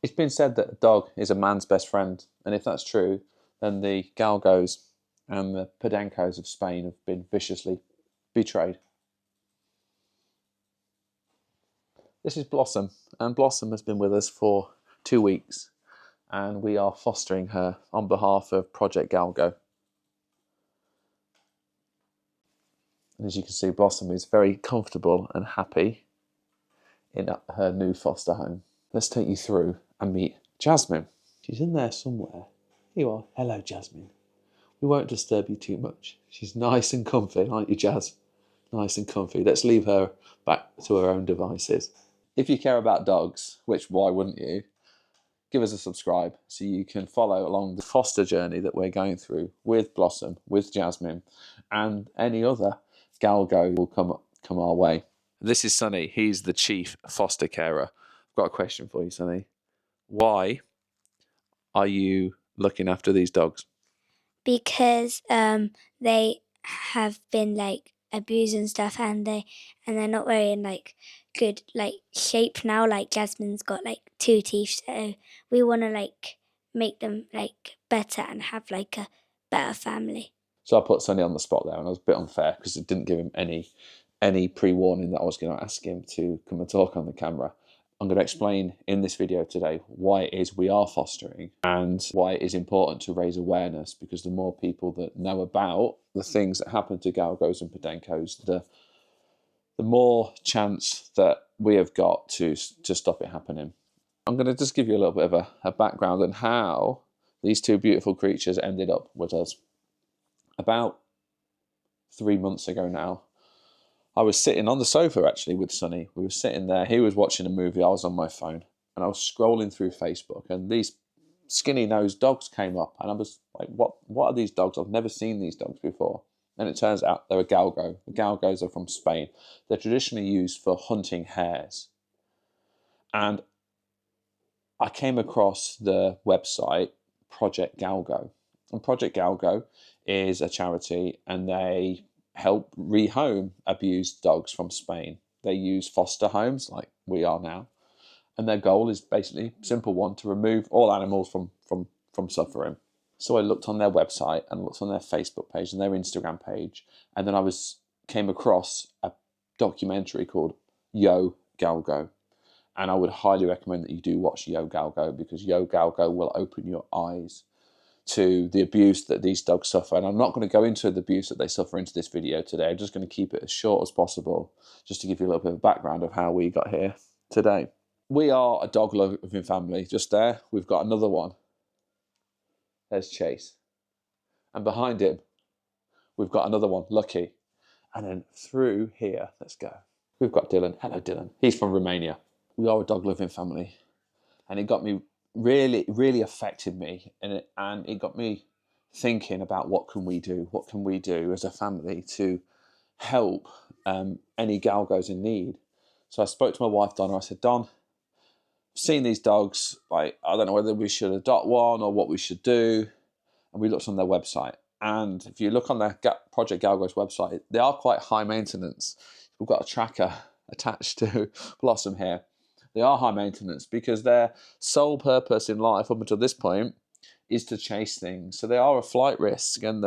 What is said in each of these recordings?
It's been said that a dog is a man's best friend, and if that's true, then the Galgos and the Podencos of Spain have been viciously betrayed. This is Blossom, and Blossom has been with us for 2 weeks, and we are fostering her on behalf of Project Galgo. And as you can see, Blossom is very comfortable and happy in her new foster home. Let's take you through and meet Jasmine. She's in there somewhere. Here you are. Hello, Jasmine. We won't disturb you too much. She's nice and comfy, aren't you, Jazz? Nice and comfy. Let's leave her back to her own devices. If you care about dogs, which why wouldn't you, give us a subscribe so you can follow along the foster journey that we're going through with Blossom, with Jasmine, and any other Galgo will come our way. This is Sonny. He's the chief foster carer. I've got a question for you, Sonny. Why are you looking after these dogs? Because they have been like abused and stuff, and they're not very in like good like shape now. Like Jasmine's got like 2 teeth, so we want to like make them like better and have like a better family. So I put Sonny on the spot there, and I was a bit unfair because it didn't give him any pre-warning that I was going to ask him to come and talk on the camera. I'm going to explain in this video today why it is we are fostering and why it is important to raise awareness, because the more people that know about the things that happen to Galgos and Podencos, the more chance that we have got to stop it happening. I'm going to just give you a little bit of a background on how these 2 beautiful creatures ended up with us. About 3 months ago now, I was sitting on the sofa actually with Sonny. We were sitting there. He was watching a movie. I was on my phone, and I was scrolling through Facebook, and these skinny-nosed dogs came up, and I was like, "What are these dogs? I've never seen these dogs before." And it turns out they're a Galgo. The Galgos are from Spain. They're traditionally used for hunting hares. And I came across the website Project Galgo, and Project Galgo is a charity, and they help rehome abused dogs from Spain. They use foster homes like we are now, and their goal is basically simple one: to remove all animals from suffering. So I looked on their website and looked on their Facebook page and their Instagram page, and then I came across a documentary called Yo Galgo. And I would highly recommend that you do watch Yo Galgo, because Yo Galgo will open your eyes to the abuse that these dogs suffer. And I'm not going to go into the abuse that they suffer into this video today. I'm just going to keep it as short as possible, just to give you a little bit of background of how we got here today. We are a dog-loving family. Just there, we've got another one. There's Chase. And behind him, we've got another one, Lucky. And then through here, let's go, we've got Dylan. Hello, Dylan. He's from Romania. We are a dog-loving family. And it got me really affected me, and it got me thinking about what can we do as a family to help any Galgos in need. So I spoke to my wife Donna. I said, Don, I've seen these dogs, like I don't know whether we should adopt one or what we should do. And we looked on their website, and if you look on their Project Galgos website, they are quite high maintenance. We've got a tracker attached to Blossom here. They are high maintenance because their sole purpose in life up until this point is to chase things. So they are a flight risk, and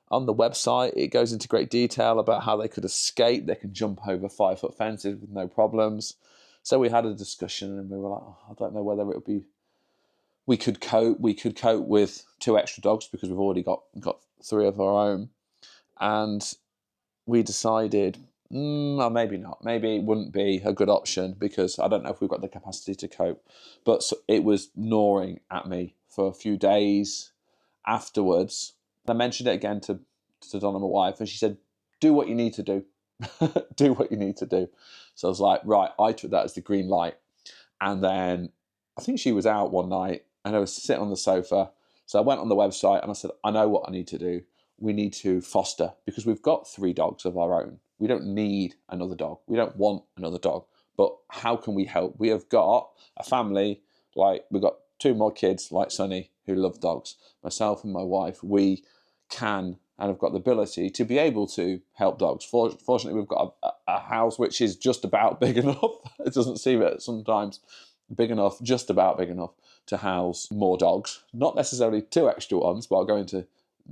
on the website it goes into great detail about how they could escape. They can jump over 5-foot fences with no problems. So we had a discussion, and we were like, I don't know whether it would be. We could cope with 2 extra dogs because we've already got 3 of our own, and we decided. Or maybe not. Maybe it wouldn't be a good option because I don't know if we've got the capacity to cope. But it was gnawing at me for a few days afterwards. I mentioned it again to Donna, my wife, and she said, do what you need to do. Do what you need to do. So I was like, right, I took that as the green light. And then I think she was out one night and I was sitting on the sofa. So I went on the website and I said, I know what I need to do. We need to foster, because we've got 3 dogs of our own. We don't need another dog. We don't want another dog. But how can we help? We have got a family, like we've got 2 more kids like Sonny who love dogs. Myself and my wife, we can and have got the ability to be able to help dogs. Fortunately, we've got a house which is just about big enough. It doesn't seem it sometimes. big enough, just about big enough, to house more dogs. Not necessarily 2 extra ones, but I'll go into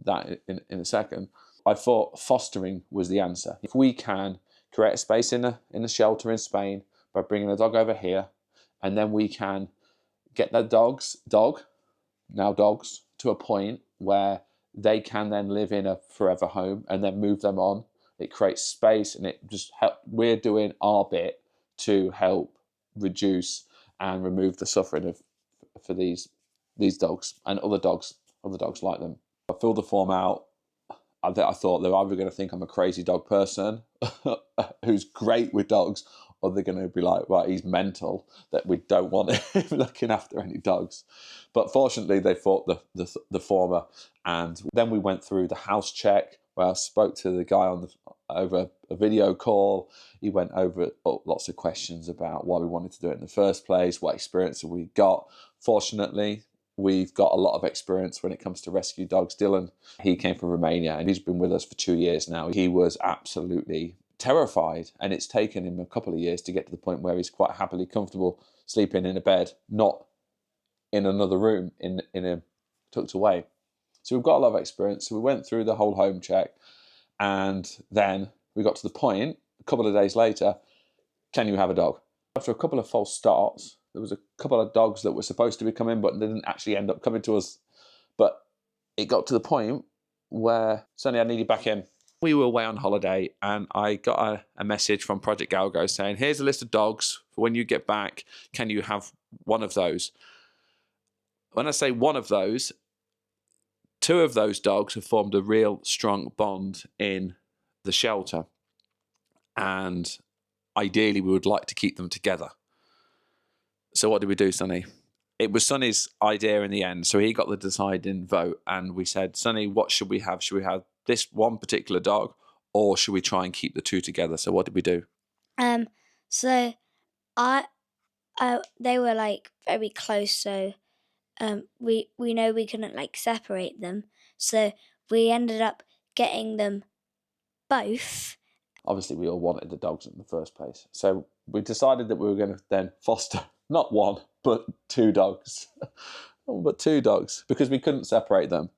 that in a second. I thought fostering was the answer. If we can create a space in a shelter in Spain by bringing a dog over here, and then we can get the dogs to a point where they can then live in a forever home and then move them on. It creates space, and it just we're doing our bit to help reduce and remove the suffering for these dogs and other dogs like them. I filled the form out. I thought they're either going to think I'm a crazy dog person who's great with dogs, or they're going to be like, right, he's mental, that we don't want him looking after any dogs. But fortunately, they thought the former. And then we went through the house check, where I spoke to the guy over a video call. He went over lots of questions about why we wanted to do it in the first place, what experience have we got. Fortunately, we've got a lot of experience when it comes to rescue dogs. Dylan, he came from Romania, and he's been with us for 2 years now. He was absolutely terrified, and it's taken him a couple of years to get to the point where he's quite happily comfortable sleeping in a bed, not in another room, in a tucked away. So we've got a lot of experience. So we went through the whole home check, and then we got to the point a couple of days later, can you have a dog? After a couple of false starts, there was a couple of dogs that were supposed to be coming, but they didn't actually end up coming to us. But it got to the point where suddenly I needed back in. We were away on holiday, and I got a message from Project Galgos saying, here's a list of dogs for when you get back. Can you have one of those? When I say one of those, 2 of those dogs have formed a real strong bond in the shelter. And ideally, we would like to keep them together. So what did we do, Sonny? It was Sonny's idea in the end. So he got the deciding vote, and we said, Sonny, what should we have? Should we have this one particular dog, or should we try and keep the 2 together? So what did we do? So they were like very close, so we know we couldn't like separate them, so we ended up getting them both. Obviously, we all wanted the dogs in the first place, so we decided that we were going to then foster not 1 but 2 dogs. But 2 dogs, because we couldn't separate them.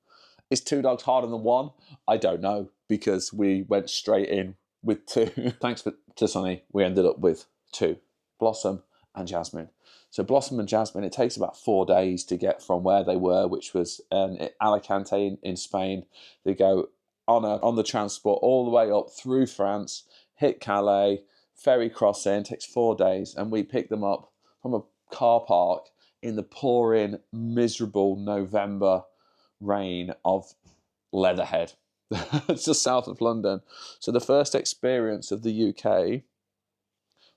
Is 2 dogs harder than 1? I don't know, because we went straight in with 2. Thanks to Sonny, we ended up with 2, Blossom and Jasmine. So Blossom and Jasmine, it takes about 4 days to get from where they were, which was Alicante in Spain. They go on the transport all the way up through France, hit Calais, ferry crossing, takes 4 days, and we picked them up from a car park in the pouring, miserable November rain of Leatherhead. It's just south of London. So the first experience of the UK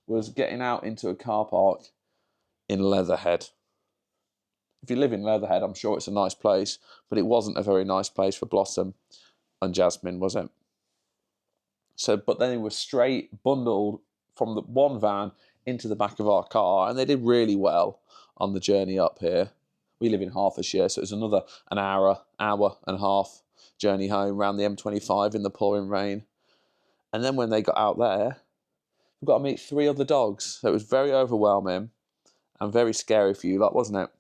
was getting out into a car park in Leatherhead. If you live in Leatherhead, I'm sure it's a nice place, but it wasn't a very nice place for Blossom and Jasmine, was it? So, but then they were straight bundled from the one van into the back of our car, and they did really well on the journey up here. We live in Hertfordshire, so it was another an hour and a half journey home around the M25 in the pouring rain. And then when they got out there, we got to meet 3 other dogs. So it was very overwhelming and very scary for you, like, wasn't it?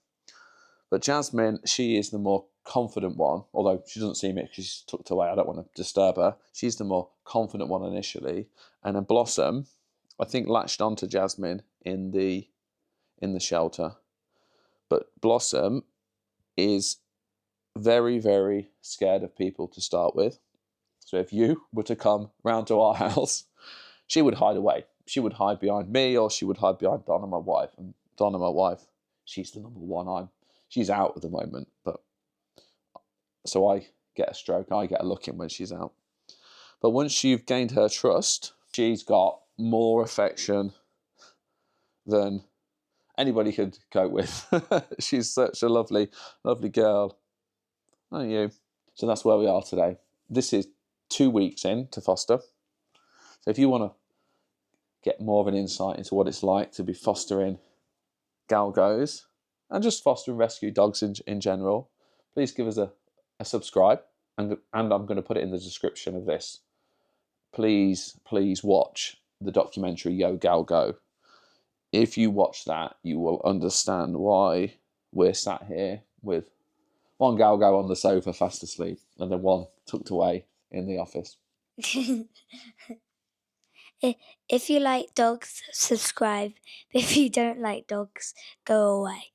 But Jasmine, she is the more confident one, although she doesn't seem it because she's tucked away. I don't want to disturb her. She's the more confident one initially. And then Blossom, I think, latched onto Jasmine in the shelter. But Blossom is very, very scared of people to start with. So if you were to come round to our house, she would hide away. She would hide behind me, or she would hide behind Donna, my wife. And Donna, my wife, she's the number one. She's out at the moment, but so I get a stroke, I get a look in when she's out. But once you've gained her trust, she's got more affection than anybody could cope with. She's such a lovely, lovely girl. Aren't you? So that's where we are today. This is 2 weeks in to foster. So if you want to get more of an insight into what it's like to be fostering Galgos and just foster and rescue dogs in general, please give us a subscribe, and I'm going to put it in the description of this. Please watch the documentary Yo Galgo. if you watch that, you will understand why we're sat here with one Galgo on the sofa fast asleep and then one tucked away in the office. If you like dogs, subscribe. If you don't like dogs, go away.